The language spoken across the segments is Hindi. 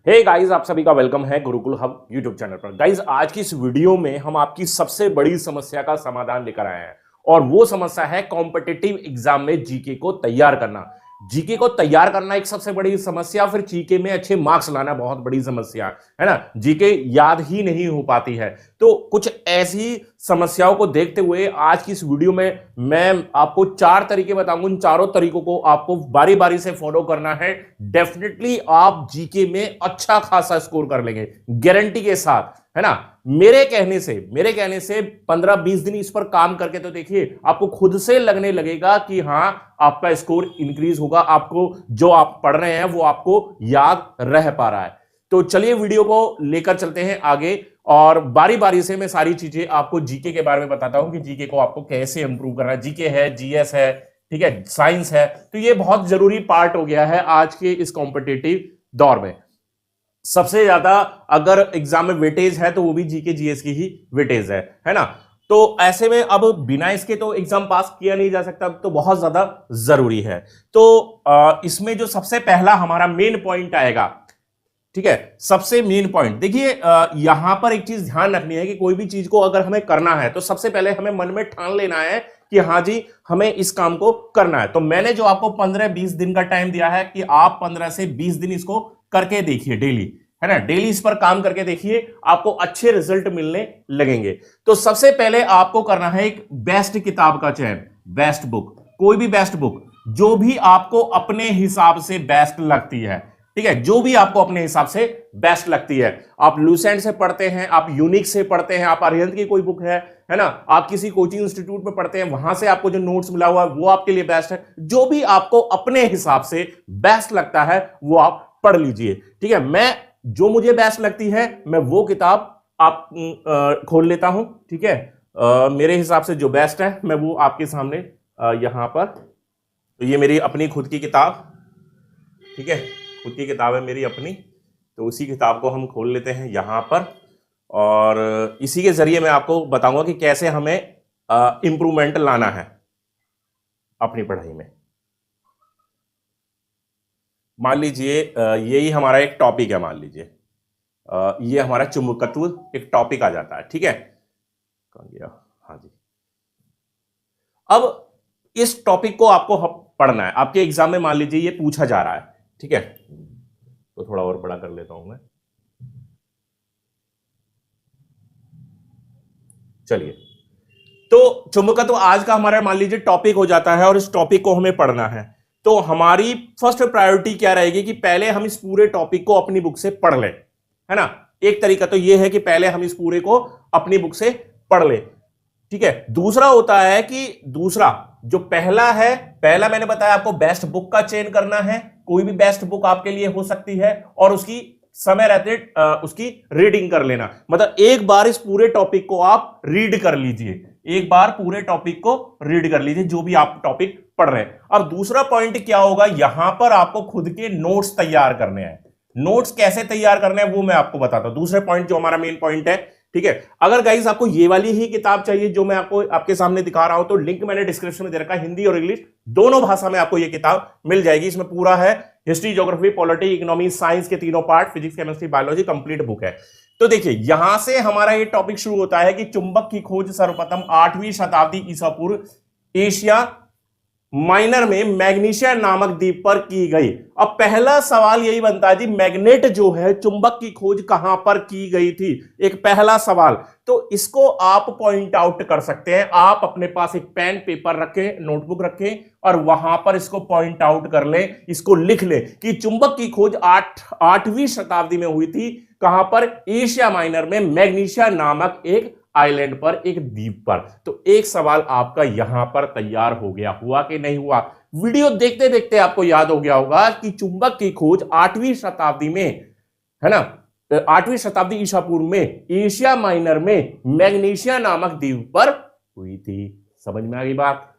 हे गाइस, आप सभी का वेलकम है गुरुकुल हब यूट्यूब चैनल पर। गाइस, आज की इस वीडियो में हम आपकी सबसे बड़ी समस्या का समाधान लेकर आए हैं और वो समस्या है कॉम्पिटिटिव एग्जाम में जीके को तैयार करना। जीके को तैयार करना एक सबसे बड़ी समस्या, फिर जीके में अच्छे मार्क्स लाना बहुत बड़ी समस्या है ना। जीके याद ही नहीं हो पाती है। तो कुछ ऐसी समस्याओं को देखते हुए आज की इस वीडियो में मैं आपको 4 तरीके बताऊंगा। उन चारों तरीकों को आपको बारी बारी से फॉलो करना है। डेफिनेटली आप जीके में अच्छा खासा स्कोर कर लेंगे, गारंटी के साथ, है ना। मेरे कहने से 15-20 दिन इस पर काम करके तो देखिए, आपको खुद से लगने लगेगा कि हां, आपका स्कोर इंक्रीज होगा, आपको जो आप पढ़ रहे हैं वो आपको याद रह पा रहा है। तो चलिए वीडियो को लेकर चलते हैं आगे और बारी बारी से मैं सारी चीजें आपको जीके के बारे में बताता हूं कि जीके को आपको कैसे इंप्रूव करना है। जीके है, जीएस है, ठीक है, साइंस है, तो ये बहुत जरूरी पार्ट हो गया है आज के इस कॉम्पिटिटिव दौर में। सबसे ज्यादा अगर एग्जाम में वेटेज है तो वो भी जीके जीएस की ही वेटेज है ना। तो ऐसे में अब बिना इसके तो एग्जाम पास किया नहीं जा सकता, तो बहुत ज्यादा जरूरी है। तो इसमें जो सबसे पहला हमारा मेन पॉइंट आएगा, ठीक है, सबसे मेन पॉइंट देखिए, यहां पर एक चीज ध्यान रखनी है कि कोई भी चीज को अगर हमें करना है तो सबसे पहले हमें मन में ठान लेना है कि हां जी, हमें इस काम को करना है। तो मैंने जो आपको 15-20 दिन का टाइम दिया है कि आप 15 से 20 दिन इसको करके देखिए, डेली, है ना। डेली इस पर काम करके देखिए, आपको अच्छे रिजल्ट मिलने लगेंगे। तो सबसे पहले आपको करना है एक बेस्ट किताब का चयन, बेस्ट बुक, कोई भी बेस्ट बुक जो भी आपको अपने हिसाब से बेस्ट लगती है, ठीक है, जो भी आपको अपने हिसाब से बेस्ट लगती है। आप लूसेंट से पढ़ते हैं, आप यूनिक से पढ़ते हैं, आप अरिहंत की कोई बुक है ना, आप किसी कोचिंग इंस्टीट्यूट में पढ़ते हैं, वहां से आपको जो नोट्स मिला हुआ है वो आपके लिए बेस्ट है। जो भी आपको अपने हिसाब से बेस्ट लगता है वो आप पढ़ लीजिए, ठीक है। मैं जो मुझे बेस्ट लगती है मैं वो किताब आप खोल लेता हूं, ठीक है। मेरे हिसाब से जो बेस्ट है मैं वो आपके सामने यहां पर, तो ये मेरी अपनी खुद की किताब, ठीक है, खुद की किताब है मेरी अपनी। तो उसी किताब को हम खोल लेते हैं यहां पर और इसी के जरिए मैं आपको बताऊंगा कि कैसे हमें इंप्रूवमेंट लाना है अपनी पढ़ाई में। मान लीजिए यही हमारा एक टॉपिक है, मान लीजिए ये हमारा चुंबकत्व एक टॉपिक आ जाता है, ठीक है। कौन गया? हाँ जी। अब इस टॉपिक को आपको पढ़ना है, आपके एग्जाम में मान लीजिए ये पूछा जा रहा है, ठीक है। तो थोड़ा और बड़ा कर लेता हूं मैं, चलिए। तो चुंबकत्व आज का हमारा मान लीजिए टॉपिक हो जाता है और इस टॉपिक को हमें पढ़ना है। तो हमारी फर्स्ट प्रायोरिटी क्या रहेगी कि पहले हम इस पूरे टॉपिक को अपनी बुक से पढ़ लें, है ना। एक तरीका तो यह है कि पहले हम इस पूरे को अपनी बुक से पढ़ लें, ठीक है। दूसरा होता है कि दूसरा जो पहला है, पहला मैंने बताया आपको बेस्ट बुक का चयन करना है। कोई भी बेस्ट बुक आपके लिए हो सकती है और उसकी समय रहते उसकी रीडिंग कर लेना। मतलब एक बार इस पूरे टॉपिक को आप रीड कर लीजिए, एक बार पूरे टॉपिक को रीड कर लीजिए जो भी आप टॉपिक पढ़ रहे हैं। अब दूसरा पॉइंट क्या होगा, यहां पर आपको खुद के नोट्स तैयार करने हैं। नोट्स कैसे तैयार करने हैं वो मैं आपको बताता हूं। दूसरे पॉइंट जो हमारा मेन पॉइंट है, ठीक है। अगर गाइस आपको ये वाली ही किताब चाहिए जो मैं आपको आपके सामने दिखा रहा हूं, तो लिंक मैंने डिस्क्रिप्शन में दे रखा है। हिंदी और इंग्लिश दोनों भाषा में आपको ये किताब मिल जाएगी। इसमें पूरा है history, geography, polity, economy, science के तीनों part, physics, chemistry, biology, complete book है। तो देखिए यहां से हमारा ये टॉपिक शुरू होता है कि चुंबक की खोज सर्वप्रथम 8वीं शताब्दी ईसा पूर्व एशिया माइनर में मैग्नीशिया नामक द्वीप पर की गई। अब पहला सवाल यही बनता है जी, मैग्नेट जो है, चुंबक की खोज कहां पर की गई थी, एक पहला सवाल। तो इसको आप पॉइंट आउट कर सकते हैं। आप अपने पास एक पेन पेपर रखें, नोटबुक रखें और वहां पर इसको पॉइंट आउट कर लें, इसको लिख लें कि चुंबक की खोज 8वीं शताब्दी में हुई थी। कहां पर? एशिया माइनर में मैग्नीशिया नामक एक आइलैंड पर, एक द्वीप पर। तो एक सवाल आपका यहां पर तैयार हो गया। हुआ कि नहीं हुआ? वीडियो देखते देखते आपको याद हो गया होगा कि चुंबक की खोज 8वीं शताब्दी में, है ना, 8वीं शताब्दी ईसा पूर्व में एशिया माइनर में मैग्नीशिया नामक द्वीप पर हुई थी। समझ में आ गई बात?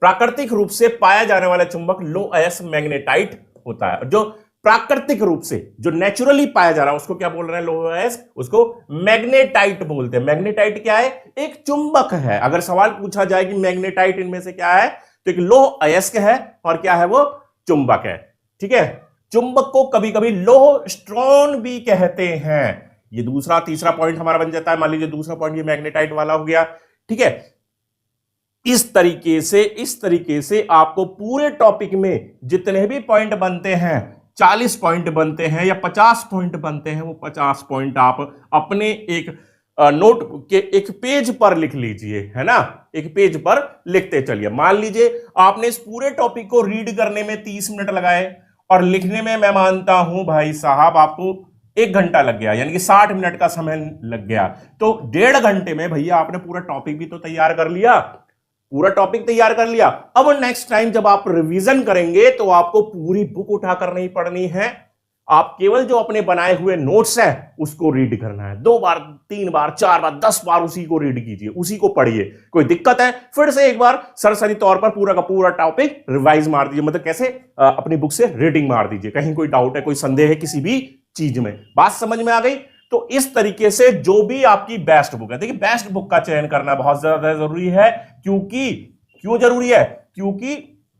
प्राकृतिक रूप से पाया जाने वाला चुंबक लो अयस्क मैग्नेटाइट होता है। जो प्राकृतिक रूप से, जो नेचुरली पाया जा रहा है, उसको क्या बोल रहे हैं? लोह अयस्क, उसको मैग्नेटाइट बोलते हैं। मैग्नेटाइट क्या है? एक चुंबक है। अगर सवाल पूछा जाए कि मैग्नेटाइट इनमें से क्या है, तो एक लोह अयस्क है और क्या है? वो चुंबक है, ठीक है। चुंबक को कभी कभी लोह-स्ट्रोन भी कहते हैं। ये दूसरा तीसरा पॉइंट हमारा बन जाता है। मान लीजिए दूसरा पॉइंट ये मैग्नेटाइट वाला हो गया, ठीक है। इस तरीके से आपको पूरे टॉपिक में जितने भी पॉइंट बनते हैं, 40 पॉइंट बनते हैं या 50 पॉइंट बनते हैं, वो 50 पॉइंट आप अपने एक नोट के एक पेज पर लिख लीजिए, है ना। एक पेज पर लिखते चलिए। मान लीजिए आपने इस पूरे टॉपिक को रीड करने में 30 मिनट लगाए और लिखने में मैं मानता हूं भाई साहब आपको 1 घंटा लग गया, यानी कि 60 मिनट का समय लग गया। तो 1.5 घंटे में भैया आपने पूरा टॉपिक भी तो तैयार कर लिया, पूरा टॉपिक तैयार कर लिया। अब नेक्स्ट टाइम जब आप रिवीजन करेंगे तो आपको पूरी बुक उठाकर नहीं पढ़नी है, आप केवल जो अपने बनाए हुए नोट्स हैं उसको रीड करना है। 2 बार 3 बार 4 बार 10 बार उसी को रीड कीजिए, उसी को पढ़िए। कोई दिक्कत है फिर से एक बार सरसरी तौर पर पूरा का पूरा टॉपिक रिवाइज मार दीजिए, मतलब कैसे अपनी बुक से रीडिंग मार दीजिए। कहीं कोई डाउट है, कोई संदेह है किसी भी चीज में, बात समझ में आ गई। तो इस तरीके से जो भी आपकी बेस्ट बुक है, देखिए बेस्ट बुक का चयन करना बहुत ज्यादा जरूरी है। क्यों जरूरी है? क्योंकि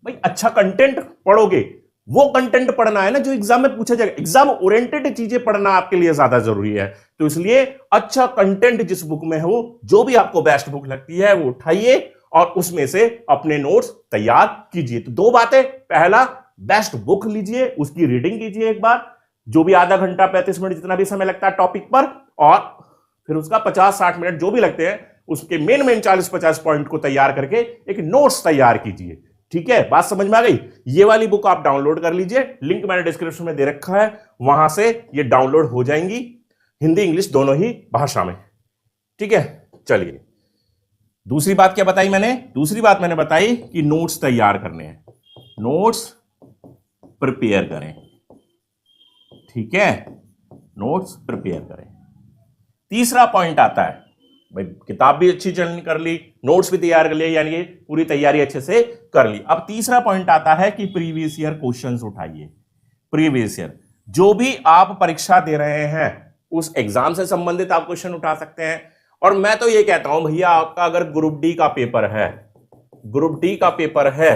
भाई अच्छा कंटेंट पढ़ोगे, वो कंटेंट पढ़ना है ना जो एग्जाम में पूछा जाएगा। एग्जाम ओरिएंटेड चीजें पढ़ना आपके लिए ज्यादा जरूरी है। तो इसलिए अच्छा कंटेंट जिस बुक में हो, जो भी आपको बेस्ट बुक लगती है वो उठाइए और उसमें से अपने नोट्स तैयार कीजिए। तो 2 बातें, पहला बेस्ट बुक लीजिए, उसकी रीडिंग कीजिए एक बार, जो भी आधा घंटा 35 मिनट जितना भी समय लगता है टॉपिक पर, और फिर उसका 50-60 मिनट जो भी लगते हैं उसके मेन 40-50 पॉइंट को तैयार करके एक नोट्स तैयार कीजिए। ठीक है, बात समझ में आ गई। ये वाली बुक आप डाउनलोड कर लीजिए, लिंक मैंने डिस्क्रिप्शन में दे रखा है, वहां से ये डाउनलोड हो जाएंगी, हिंदी इंग्लिश दोनों ही भाषा में। ठीक है, चलिए दूसरी बात क्या बताई मैंने? दूसरी बात मैंने बताई कि नोट्स तैयार करने हैं, नोट्स प्रिपेयर करें। ठीक है, नोट्स प्रिपेयर करें। तीसरा पॉइंट आता है भाई किताब भी अच्छी चयन कर ली, नोट्स भी तैयार कर लिए, यानी कि पूरी तैयारी अच्छे से कर ली। अब तीसरा पॉइंट आता है कि प्रीवियस ईयर क्वेश्चंस उठाइए। प्रीवियस ईयर जो भी आप परीक्षा दे रहे हैं उस एग्जाम से संबंधित आप क्वेश्चन उठा सकते हैं। और मैं तो ये कहता हूं भैया, आपका अगर ग्रुप डी का पेपर है, ग्रुप डी का पेपर है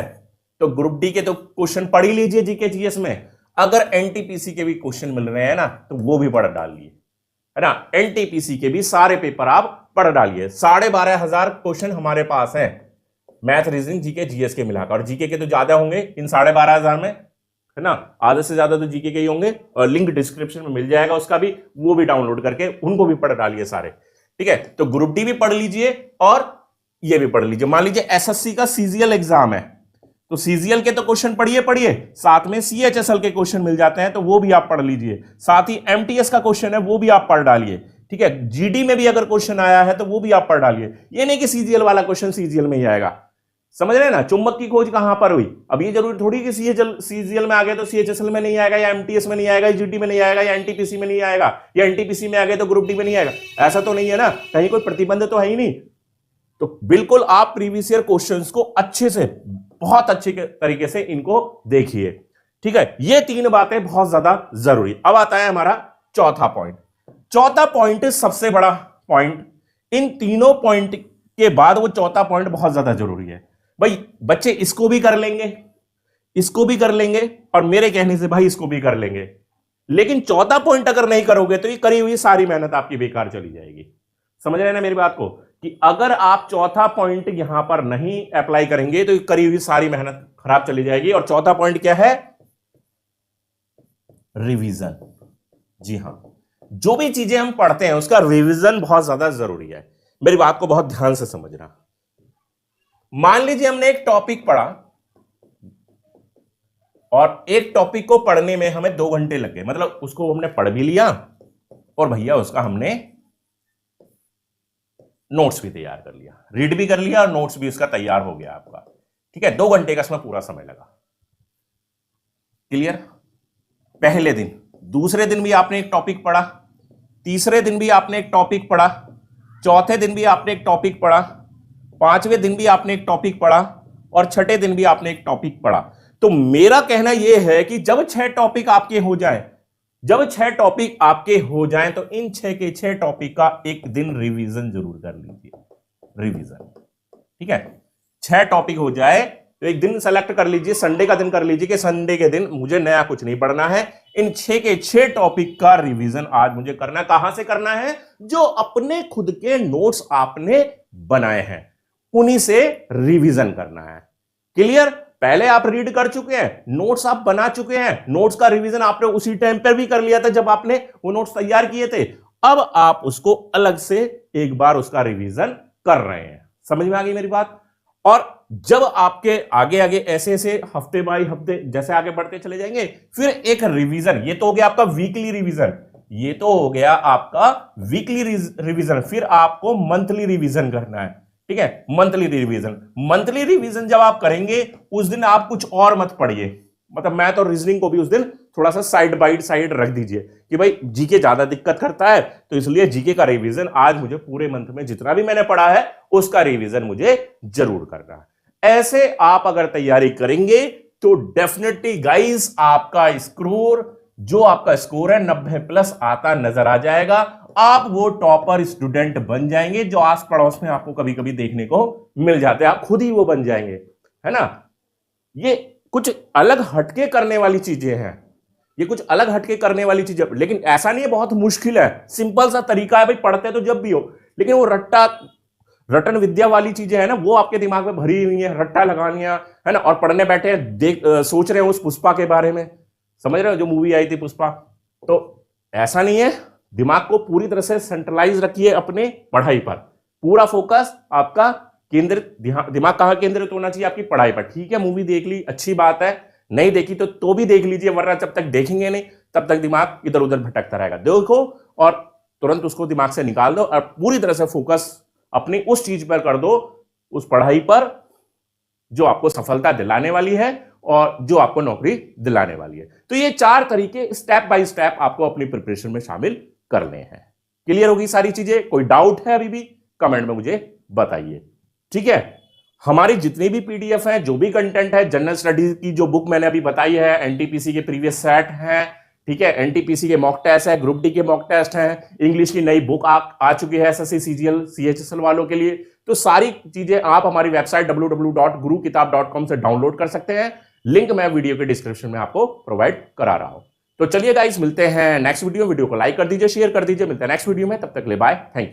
तो ग्रुप डी के तो क्वेश्चन पढ़ ही लीजिए जीके जीएस में। अगर एनटीपीसी के भी क्वेश्चन मिल रहे हैं ना तो वो भी पढ़ डालिए, है ना। एनटीपीसी के भी सारे पेपर आप पढ़ डालिए। 12,500 क्वेश्चन हमारे पास हैं, मैथ रीजनिंग जीके जीएस के मिलाकर, और जीके के तो ज्यादा होंगे इन 12,500 में, है ना। आधे से ज्यादा तो जीके के ही होंगे, और लिंक डिस्क्रिप्शन में मिल जाएगा उसका भी, वो भी डाउनलोड करके उनको भी पढ़ डालिए सारे। ठीक है, तो ग्रुप डी भी पढ़ लीजिए और ये भी पढ़ लीजिए। मान लीजिए एसएससी का सीजीएल एग्जाम है तो सीजीएल के तो क्वेश्चन पढ़िए, साथ में सीएचएसएल के क्वेश्चन मिल जाते हैं तो वो भी आप पढ़ लीजिए। साथ ही एमटीएस का क्वेश्चन है वो भी आप पढ़ डालिए। ठीक है, जीडी में भी अगर क्वेश्चन आया है तो वो भी आप पढ़ डालिए। ये नहीं कि सीजीएल वाला क्वेश्चन सीजीएल में ही आएगा, समझ रहे हैं ना। चुंबक की खोज कहां पर हुई, अब ये जरूरी थोड़ी कि सीजीएल में आ गया तो सीएचएसएल में नहीं आएगा, या एमटीएस में नहीं आएगा, जीडी में नहीं आएगा, या एनटीपीसी में नहीं आएगा, या एनटीपीसी में आ गया तो ग्रुप डी में नहीं आएगा। ऐसा तो नहीं है ना, कहीं कोई प्रतिबंध तो है ही नहीं। तो बिल्कुल आप प्रीवियस ईयर क्वेश्चंस को अच्छे से, बहुत अच्छे तरीके से इनको देखिए। ठीक है, ये 3 बातें बहुत ज्यादा जरूरी। अब आता है हमारा चौथा पॉइंट। चौथा पॉइंट सबसे बड़ा पॉइंट, इन तीनों पॉइंट के बाद वो चौथा पॉइंट बहुत ज्यादा जरूरी है। भाई बच्चे इसको भी कर लेंगे, इसको भी कर लेंगे, और मेरे कहने से भाई इसको भी कर लेंगे, लेकिन चौथा पॉइंट अगर नहीं करोगे तो ये करी हुई सारी मेहनत आपकी बेकार चली जाएगी। समझ रहे हैं ना मेरी बात को, कि अगर आप चौथा पॉइंट यहां पर नहीं अप्लाई करेंगे तो करी हुई सारी मेहनत खराब चली जाएगी। और चौथा पॉइंट क्या है? रिवीजन। जी हां, जो भी चीजें हम पढ़ते हैं उसका रिवीजन बहुत ज्यादा जरूरी है। मेरी बात को बहुत ध्यान से समझना। मान लीजिए हमने एक टॉपिक पढ़ा और एक टॉपिक को पढ़ने में हमें 2 घंटे लग गए, मतलब उसको हमने पढ़ भी लिया और भैया उसका हमने नोट्स भी तैयार कर लिया, रीड भी कर लिया और नोट्स भी उसका तैयार हो गया आपका। ठीक है, 2 घंटे का इसमें पूरा समय लगा। क्लियर? पहले दिन, दूसरे दिन भी आपने एक टॉपिक पढ़ा, तीसरे दिन भी आपने एक टॉपिक पढ़ा, चौथे दिन भी आपने एक टॉपिक पढ़ा, 5वें दिन भी आपने एक टॉपिक पढ़ा, और 6ठे दिन भी आपने एक टॉपिक पढ़ा। तो मेरा कहना यह है कि जब 6 टॉपिक आपके हो जाए, जब 6 टॉपिक आपके हो जाएं तो इन 6 के 6 टॉपिक का एक दिन रिवीजन जरूर कर लीजिए। रिवीजन, ठीक है, 6 टॉपिक हो जाए तो एक दिन सेलेक्ट कर लीजिए, संडे का दिन कर लीजिए कि संडे के दिन मुझे नया कुछ नहीं पढ़ना है, इन 6 के 6 टॉपिक का रिवीजन आज मुझे करना है। कहां से करना है? जो अपने खुद के नोट्स आपने बनाए हैं उन्हीं से रिवीजन करना है। क्लियर? पहले आप रीड कर चुके हैं, नोट्स आप बना चुके हैं, नोट्स का रिवीजन आपने उसी टाइम पर भी कर लिया था जब आपने वो नोट्स तैयार किए थे। अब आप उसको अलग से एक बार उसका रिवीजन कर रहे हैं। समझ में आ गई मेरी बात? और जब आपके आगे आगे ऐसे ऐसे हफ्ते बाय हफ्ते जैसे आगे बढ़ते चले जाएंगे, फिर एक रिवीजन, ये तो हो गया आपका वीकली रिवीजन, ये तो हो गया आपका वीकली रिवीजन, फिर आपको मंथली रिवीजन करना है। ठीक है, मंथली रिवीजन जब आप करेंगे उस दिन आप कुछ और मत पढ़िए, मतलब मैथ और रीजनिंग को भी उस दिन थोड़ा सा साइड बाय साइड रख दीजिए कि भाई जीके ज्यादा दिक्कत करता है, तो इसलिए जीके का रिवीजन आज मुझे पूरे मंथ में जितना भी मैंने पढ़ा है उसका रिवीजन मुझे जरूर करना है। ऐसे आप अगर तैयारी करेंगे तो डेफिनेटली गाइस आपका स्कोर है 90+ आता नजर आ जाएगा। आप वो टॉपर स्टूडेंट बन जाएंगे जो आस पड़ोस में आपको कभी कभी देखने को मिल जाते हैं, आप खुद ही वो बन जाएंगे, है ना। ये कुछ अलग हटके करने वाली चीजें हैं, ये कुछ अलग हटके करने वाली चीजें, लेकिन ऐसा नहीं है बहुत मुश्किल है, सिंपल सा तरीका है भाई, पढ़ते तो जब भी हो, लेकिन वो रटन विद्या वाली चीजें है ना, वो आपके दिमाग में भरी हुई है, रट्टा लगानिया है ना, और पढ़ने बैठे हैं सोच रहे हैं उस पुष्पा के बारे में, समझ रहे हो जो मूवी आई थी पुष्पा। तो ऐसा नहीं है, दिमाग को पूरी तरह से सेंट्रलाइज रखिए अपने पढ़ाई पर, पूरा फोकस आपका केंद्रित, दिमाग कहां केंद्रित होना चाहिए? आपकी पढ़ाई पर। ठीक है, मूवी देख ली, अच्छी बात है, नहीं देखी तो भी देख लीजिए, वरना जब तक देखेंगे नहीं तब तक दिमाग इधर उधर भटकता रहेगा। देखो और तुरंत उसको दिमाग से निकाल दो और पूरी तरह से फोकस अपनी उस चीज पर कर दो, उस पढ़ाई पर जो आपको सफलता दिलाने वाली है और जो आपको नौकरी दिलाने वाली है। तो ये 4 तरीके स्टेप बाय स्टेप आपको अपनी प्रिपरेशन में शामिल करने हैं। क्लियर होगी सारी चीजें? कोई डाउट है अभी भी? कमेंट में मुझे बताइए। ठीक है, हमारी जितनी भी पीडीएफ है, जो भी कंटेंट है, जनरल स्टडीज की जो बुक मैंने अभी बताई है, एनटीपीसी के प्रीवियस सेट हैं, ठीक है, एनटीपीसी के मॉक टेस्ट है, ग्रुप डी के मॉक टेस्ट हैं, इंग्लिश की नई बुक आ चुकी है एसएससी सीजीएल सीएचएसएल वालों के लिए। तो सारी चीजें आप हमारी वेबसाइट www.gurukitab.com से डाउनलोड कर सकते हैं, लिंक मैं वीडियो के डिस्क्रिप्शन में आपको प्रोवाइड करा रहा हूं। तो चलिए गाइस, मिलते हैं नेक्स्ट वीडियो को लाइक कर दीजिए, शेयर कर दीजिए, मिलते हैं नेक्स्ट वीडियो में, तब तक ले बाय, थैंक यू।